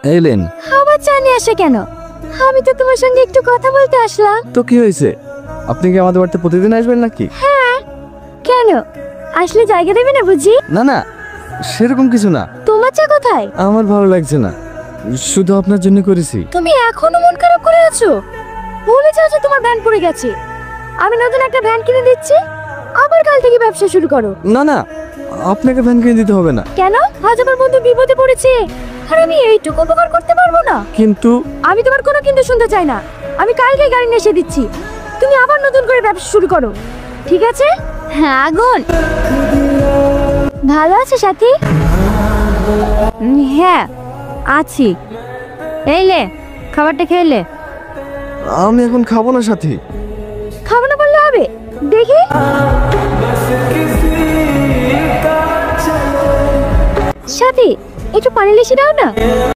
এলেন? আবার চা নিয়ে আসে কেন? আমি তো তোমার সঙ্গে একটু কথা বলতে আসলাম। তো কি হয়েছে? আপনি কি আমাদের বাড়িতে প্রতিদিন আসবেন নাকি? হ্যাঁ, কেন? আসলে জায়গা দেবে না বুঝি? না না, সেরকম কিছু না। তোমার চা কোথায়? আমার ভালো লাগছে না, শুধু আপনার জন্য করেছি। তুমি এখনো মন খারাপ করে আছো? ভুলে যাও যে তোমার ভ্যান পড়ে গেছে। আমি নতুন একটা ভ্যান কিনে দিচ্ছি, আবার কাল থেকে ব্যবসা শুরু করো। না না, আপনাকে ভ্যান কিনে দিতে হবে না। কেন? আজ আমার বন্ধু বিপদে পড়েছে, আর আমি এইটুকু উপকার করতে পারবো না? কিন্তু আমি তোমার কোনো কিন্তু শুনতে চাই না। আমি কালকে গাড়ি নিয়ে এসে দিচ্ছি, তুমি আবার নতুন করে ব্যবসা শুরু করো, ঠিক আছে? হ্যাঁ আগুন। ভালো আছে সাথী? হ্যাঁ আছি। এই লে, খাবারটা খেলে। আমি এখন খাবো না সাথী। খাবো না বললে হবে? দেখি। সাথী, একটু পানি লিশে দাও না।